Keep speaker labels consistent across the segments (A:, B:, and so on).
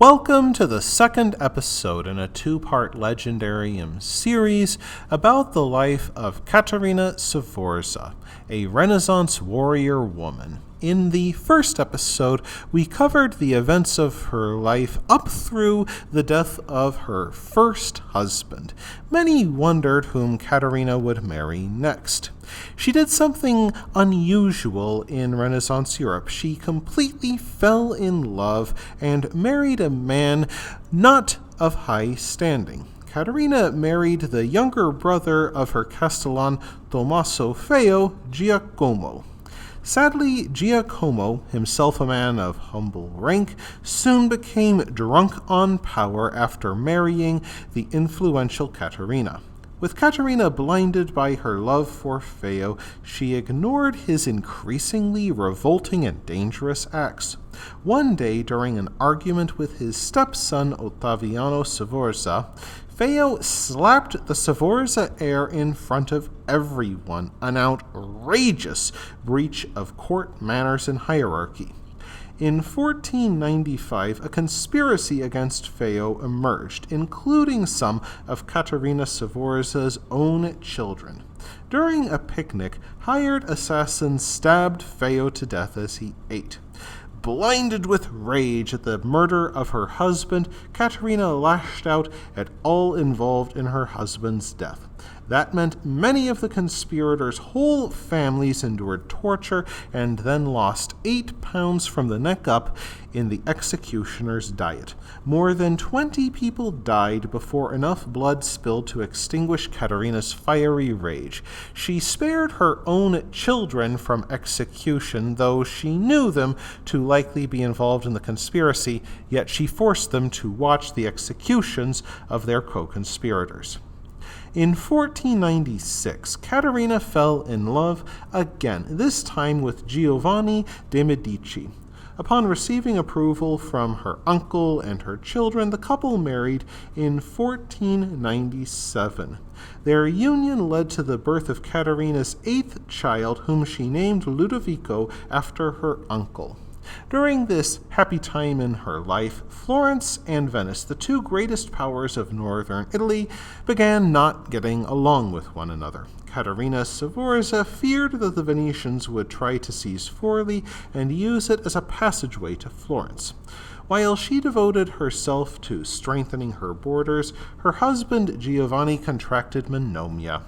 A: Welcome to the second episode in a two-part Legendarium series about the life of Caterina Sforza, a Renaissance warrior woman. In the first episode, we covered the events of her life up through the death of her first husband. Many wondered whom Caterina would marry next. She did something unusual in Renaissance Europe. She completely fell in love and married a man not of high standing. Caterina married the younger brother of her Castellan Tommaso Feo, Giacomo. Sadly, Giacomo, himself a man of humble rank, soon became drunk on power after marrying the influential Caterina. With Caterina blinded by her love for Feo, she ignored his increasingly revolting and dangerous acts. One day, during an argument with his stepson Ottaviano Sforza, Feo slapped the Sforza heir in front of everyone, an outrageous breach of court manners and hierarchy. In 1495, a conspiracy against Feo emerged, including some of Caterina Sforza's own children. During a picnic, hired assassins stabbed Feo to death as he ate. Blinded with rage at the murder of her husband, Caterina lashed out at all involved in her husband's death. That meant many of the conspirators' whole families endured torture and then lost 8 pounds from the neck up in the executioner's diet. More than 20 people died before enough blood spilled to extinguish Caterina's fiery rage. She spared her own children from execution, though she knew them to likely be involved in the conspiracy, yet she forced them to watch the executions of their co-conspirators. In 1496, Caterina fell in love again, this time with Giovanni de' Medici. Upon receiving approval from her uncle and her children, the couple married in 1497. Their union led to the birth of Caterina's 8th child, whom she named Ludovico after her uncle. During this happy time in her life, Florence and Venice, the two greatest powers of northern Italy, began not getting along with one another. Caterina Sforza feared that the Venetians would try to seize Forli and use it as a passageway to Florence. While she devoted herself to strengthening her borders, her husband Giovanni contracted pneumonia.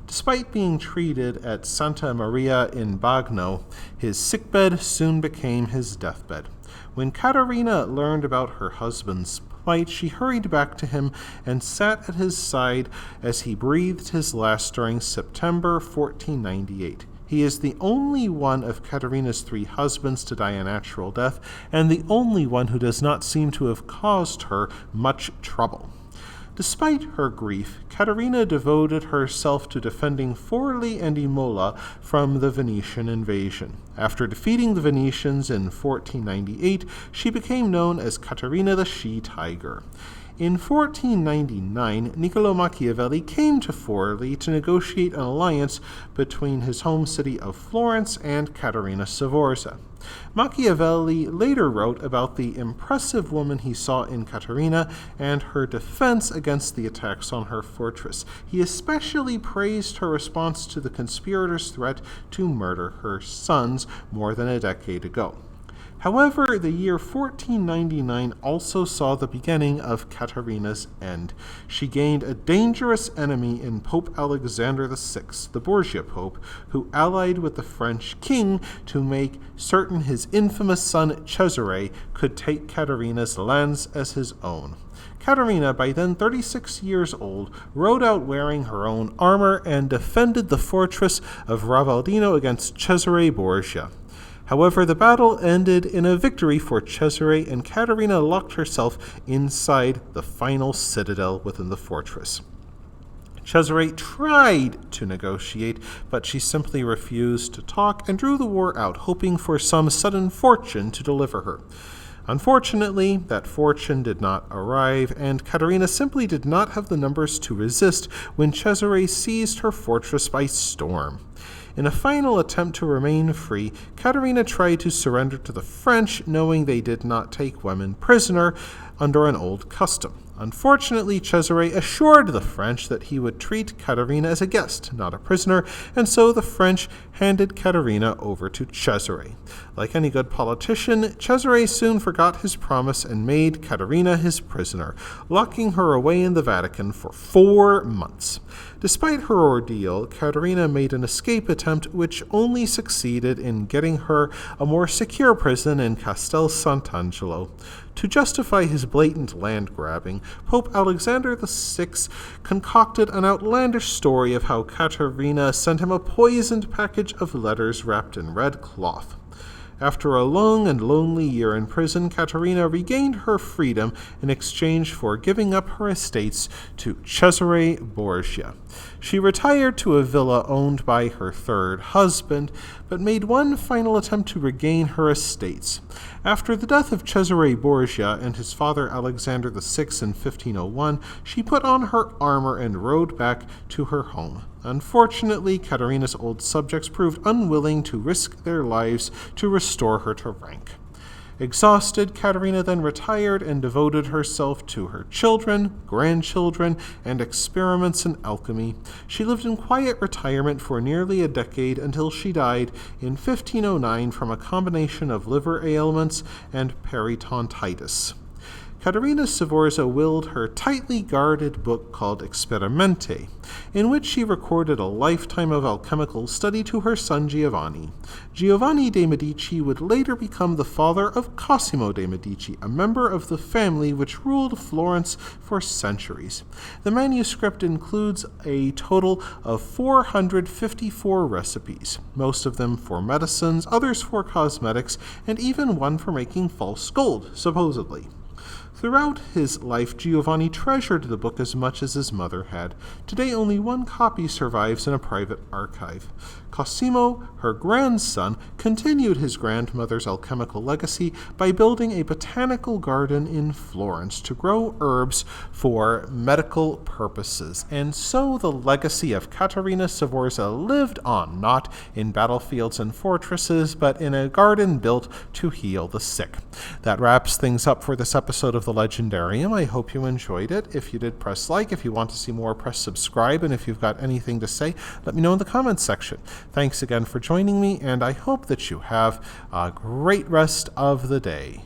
A: Despite being treated at Santa Maria in Bagno, his sickbed soon became his deathbed. When Caterina learned about her husband's plight, she hurried back to him and sat at his side as he breathed his last during September 1498. He is the only one of Caterina's 3 husbands to die a natural death, and the only one who does not seem to have caused her much trouble. Despite her grief, Caterina devoted herself to defending Forli and Imola from the Venetian invasion. After defeating the Venetians in 1498, she became known as Caterina the She-Tiger. In 1499, Niccolò Machiavelli came to Forli to negotiate an alliance between his home city of Florence and Caterina Sforza. Machiavelli later wrote about the impressive woman he saw in Caterina and her defense against the attacks on her fortress. He especially praised her response to the conspirators' threat to murder her sons more than a decade ago. However, the year 1499 also saw the beginning of Caterina's end. She gained a dangerous enemy in Pope Alexander VI, the Borgia Pope, who allied with the French king to make certain his infamous son Cesare could take Caterina's lands as his own. Caterina, by then 36 years old, rode out wearing her own armor and defended the fortress of Ravaldino against Cesare Borgia. However, the battle ended in a victory for Cesare, and Caterina locked herself inside the final citadel within the fortress. Cesare tried to negotiate, but she simply refused to talk and drew the war out, hoping for some sudden fortune to deliver her. Unfortunately, that fortune did not arrive, and Caterina simply did not have the numbers to resist when Cesare seized her fortress by storm. In a final attempt to remain free, Caterina tried to surrender to the French, knowing they did not take women prisoner, under an old custom. Unfortunately, Cesare assured the French that he would treat Caterina as a guest, not a prisoner, and so the French handed Caterina over to Cesare. Like any good politician, Cesare soon forgot his promise and made Caterina his prisoner, locking her away in the Vatican for 4 months. Despite her ordeal, Caterina made an escape attempt which only succeeded in getting her a more secure prison in Castel Sant'Angelo. To justify his blatant land grabbing, Pope Alexander VI concocted an outlandish story of how Caterina sent him a poisoned package of letters wrapped in red cloth. After a long and lonely year in prison, Caterina regained her freedom in exchange for giving up her estates to Cesare Borgia. She retired to a villa owned by her third husband, but made one final attempt to regain her estates. After the death of Cesare Borgia and his father Alexander VI in 1501, she put on her armor and rode back to her home. Unfortunately, Caterina's old subjects proved unwilling to risk their lives to restore her to rank. Exhausted, Caterina then retired and devoted herself to her children, grandchildren, and experiments in alchemy. She lived in quiet retirement for nearly a decade until she died in 1509 from a combination of liver ailments and peritonitis. Caterina Sforza willed her tightly guarded book called Experimente, in which she recorded a lifetime of alchemical study to her son Giovanni. Giovanni de' Medici would later become the father of Cosimo de' Medici, a member of the family which ruled Florence for centuries. The manuscript includes a total of 454 recipes, most of them for medicines, others for cosmetics, and even one for making false gold, supposedly. Throughout his life, Giovanni treasured the book as much as his mother had. Today, only one copy survives in a private archive. Cosimo, her grandson, continued his grandmother's alchemical legacy by building a botanical garden in Florence to grow herbs for medical purposes. And so the legacy of Caterina Sforza lived on, not in battlefields and fortresses, but in a garden built to heal the sick. That wraps things up for this episode of The Legendarium. I hope you enjoyed it. If you did, press like. If you want to see more, press subscribe. And if you've got anything to say, let me know in the comments section. Thanks again for joining me, and I hope that you have a great rest of the day.